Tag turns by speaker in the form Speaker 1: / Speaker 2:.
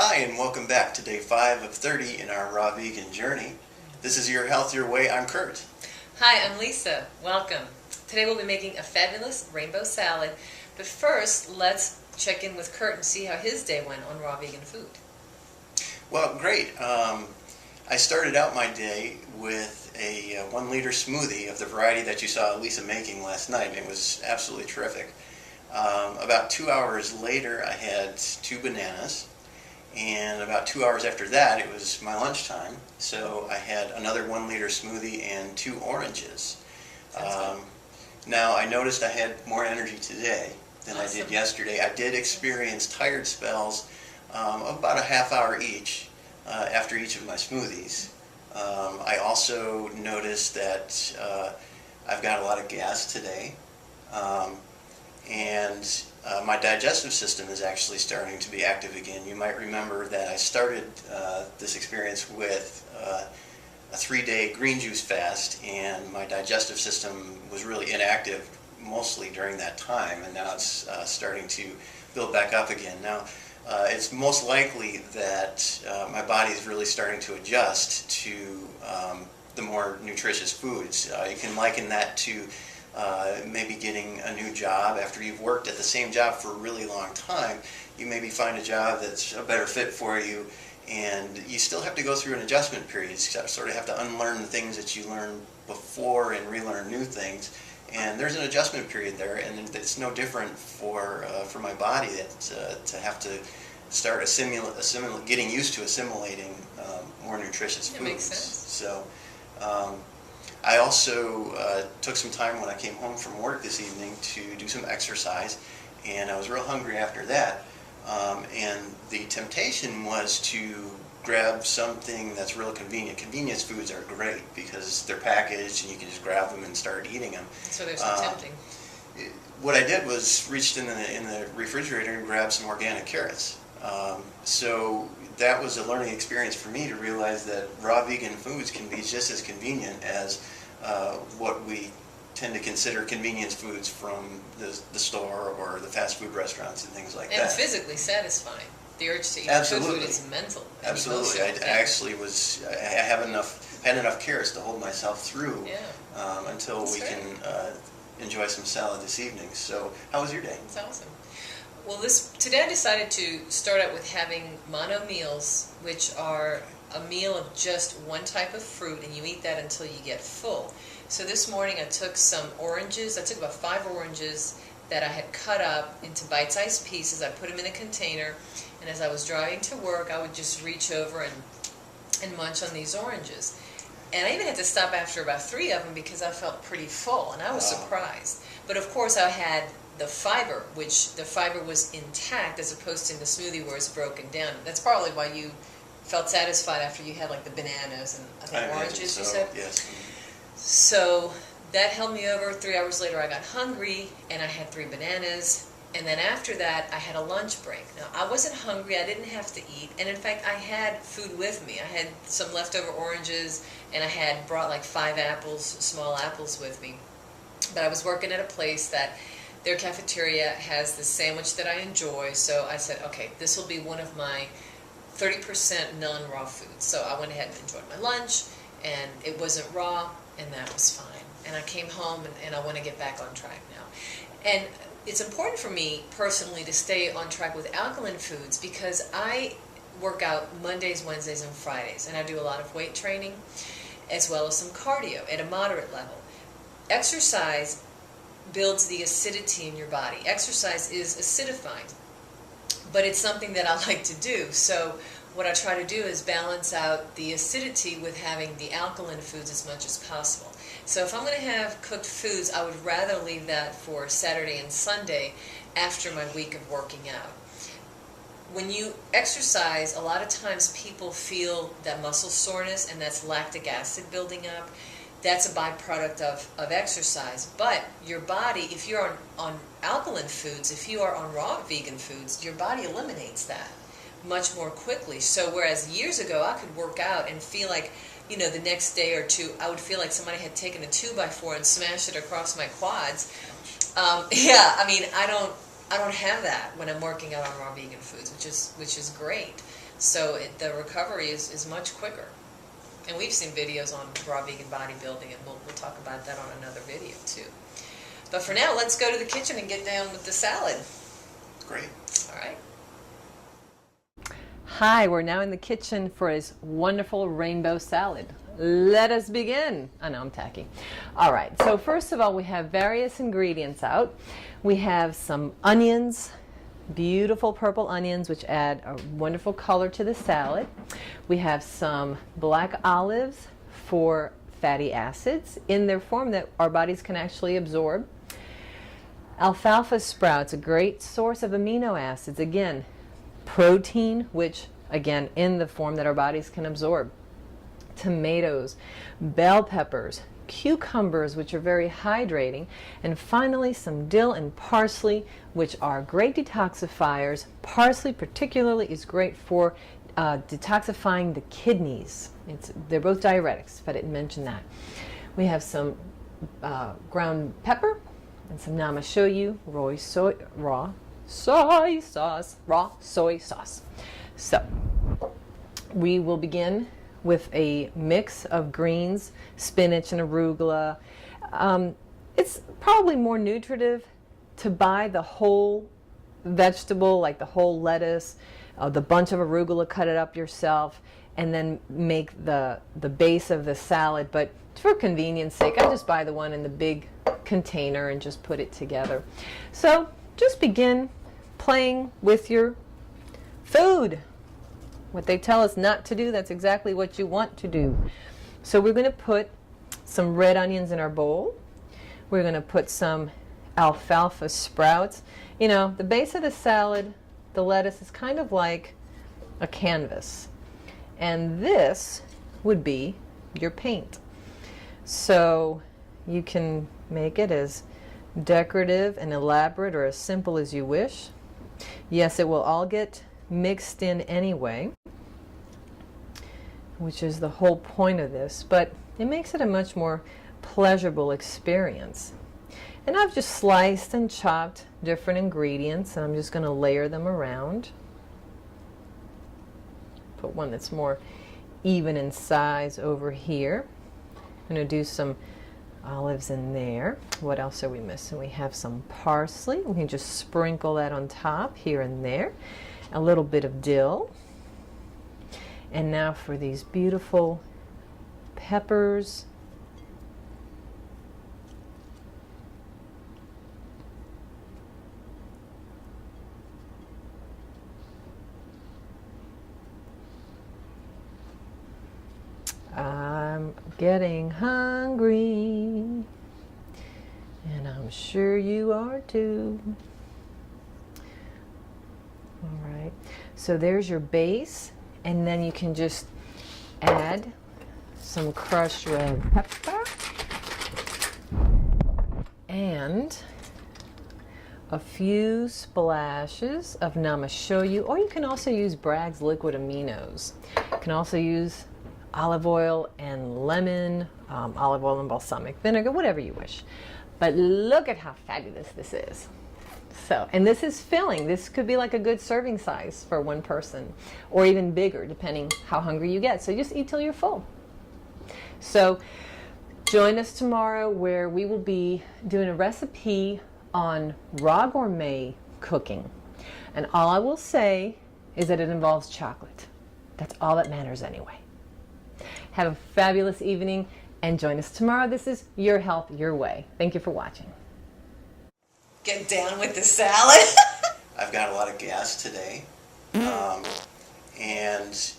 Speaker 1: Hi, and welcome back to day 5 of 30 in our raw vegan journey. This is Your Healthier Way. I'm Kurt.
Speaker 2: Hi, I'm Lisa. Welcome. Today we'll be making a fabulous rainbow salad, but first let's check in with Kurt and see how his day went on raw vegan food.
Speaker 1: Well, great. I started out my day with a 1-liter smoothie of the variety that you saw Lisa making last night. It was absolutely terrific. About 2 hours later, I had 2 bananas. And about 2 hours after that, it was my lunchtime, so I had another 1-liter smoothie and 2 oranges. Now, I noticed I had more energy today than I did yesterday. I did experience tired spells of about a half hour each after each of my smoothies. I also noticed that I've got a lot of gas today. And my digestive system is actually starting to be active again. You might remember that I started this experience with a 3-day green juice fast, and my digestive system was really inactive mostly during that time, and now it's starting to build back up again. Now, it's most likely that my body is really starting to adjust to the more nutritious foods. You can liken that to maybe getting a new job after you've worked at the same job for a really long time. You maybe find a job that's a better fit for you, and you still have to go through an adjustment period. You sort of have to unlearn the things that you learned before and relearn new things. And there's an adjustment period there, and it's no different for my body to have to start getting used to assimilating more nutritious foods.
Speaker 2: That makes sense.
Speaker 1: So. I also took some time when I came home from work this evening to do some exercise, and I was real hungry after that. And the temptation was to grab something that's real convenient. Convenience foods are great because they're packaged and you can just grab them and start eating them.
Speaker 2: So they're so tempting.
Speaker 1: What I did was reached in the refrigerator and grabbed some organic carrots. So that was a learning experience for me to realize that raw vegan foods can be just as convenient as what we tend to consider convenience foods from the store or the fast food restaurants and things like that.
Speaker 2: And physically satisfying. The urge to eat good food is mental.
Speaker 1: Absolutely. I actually had enough carrots to hold myself through until we can enjoy some salad this evening. So how was your day?
Speaker 2: That's awesome. Well, today I decided to start out with having mono meals, which are a meal of just one type of fruit, and you eat that until you get full. So this morning I took some oranges. I took about 5 oranges that I had cut up into bite-sized pieces. I put them in a container, and as I was driving to work, I would just reach over and munch on these oranges. And I even had to stop after about 3 of them because I felt pretty full, and I was surprised. But of course I had the fiber, which the fiber was intact as opposed to in the smoothie where it's broken down. That's probably why you felt satisfied after you had like the bananas and I think oranges, you said?
Speaker 1: Yes.
Speaker 2: So that held me over. 3 hours later I got hungry and I had 3 bananas. And then after that I had a lunch break. Now I wasn't hungry, I didn't have to eat, and in fact I had food with me. I had some leftover oranges and I had brought like 5 apples, small apples with me. But I was working at a place that their cafeteria has this sandwich that I enjoy, so I said, okay, this will be one of my 30% non-raw foods. So I went ahead and enjoyed my lunch, and it wasn't raw, and that was fine. And I came home, and I want to get back on track now. And it's important for me, personally, to stay on track with alkaline foods because I work out Mondays, Wednesdays, and Fridays, and I do a lot of weight training as well as some cardio at a moderate level. Exercise builds the acidity in your body. Exercise is acidifying, but it's something that I like to do. So what I try to do is balance out the acidity with having the alkaline foods as much as possible. So if I'm going to have cooked foods, I would rather leave that for Saturday and Sunday after my week of working out. When you exercise, a lot of times people feel that muscle soreness, and that's lactic acid building up. That's a byproduct of exercise. But your body, if you're on alkaline foods, if you are on raw vegan foods, your body eliminates that much more quickly. So whereas years ago I could work out and feel like, you know, the next day or two I would feel like somebody had taken a 2x4 and smashed it across my quads. Yeah, I mean, I don't have that when I'm working out on raw vegan foods, which is great. So the recovery is much quicker. And we've seen videos on raw vegan bodybuilding, and we'll talk about that on another video too. But for now, let's go to the kitchen and get down with the salad.
Speaker 1: Great.
Speaker 2: All right.
Speaker 3: Hi, we're now in the kitchen for his wonderful rainbow salad. Let us begin. I know I'm tacky. All right, so first of all, we have various ingredients out. We have some onions, beautiful purple onions, which add a wonderful color to the salad. We have some black olives for fatty acids in their form that our bodies can actually absorb. Alfalfa sprouts, a great source of amino acids. Again, protein, which again in the form that our bodies can absorb. Tomatoes, bell peppers, cucumbers, which are very hydrating, and finally some dill and parsley, which are great detoxifiers. Parsley particularly is great for detoxifying the kidneys. They're both diuretics, if I didn't mention that. We have some ground pepper and some namashoyu, raw soy sauce. So we will begin with a mix of greens, spinach and arugula. It's probably more nutritive to buy the whole vegetable, like the whole lettuce, the bunch of arugula, cut it up yourself, and then make the base of the salad. But for convenience sake, I just buy the one in the big container and just put it together. So just begin playing with your food. What they tell us not to do, that's exactly what you want to do. So we're going to put some red onions in our bowl. We're going to put some alfalfa sprouts. You know, the base of the salad, the lettuce, is kind of like a canvas. And this would be your paint. So you can make it as decorative and elaborate or as simple as you wish. Yes, it will all get mixed in anyway, which is the whole point of this, but it makes it a much more pleasurable experience. And I've just sliced and chopped different ingredients, and I'm just going to layer them around. Put one that's more even in size over here. I'm going to do some olives in there. What else are we missing? We have some parsley. We can just sprinkle that on top here and there. A little bit of dill. And now for these beautiful peppers. I'm getting hungry, and I'm sure you are too. All right, so there's your base, and then you can just add some crushed red pepper and a few splashes of namashoyu, or you can also use Bragg's liquid aminos. You can also use olive oil and lemon, olive oil and balsamic vinegar, whatever you wish. But look at how fabulous this is. So, and this is filling. This could be like a good serving size for one person, or even bigger, depending how hungry you get. So just eat till you're full. So join us tomorrow, where we will be doing a recipe on raw gourmet cooking. And all I will say is that it involves chocolate. That's all that matters anyway. Have a fabulous evening and join us tomorrow. This is Your Health, Your Way. Thank you for watching.
Speaker 2: Get down with the salad.
Speaker 1: I've got a lot of gas today, and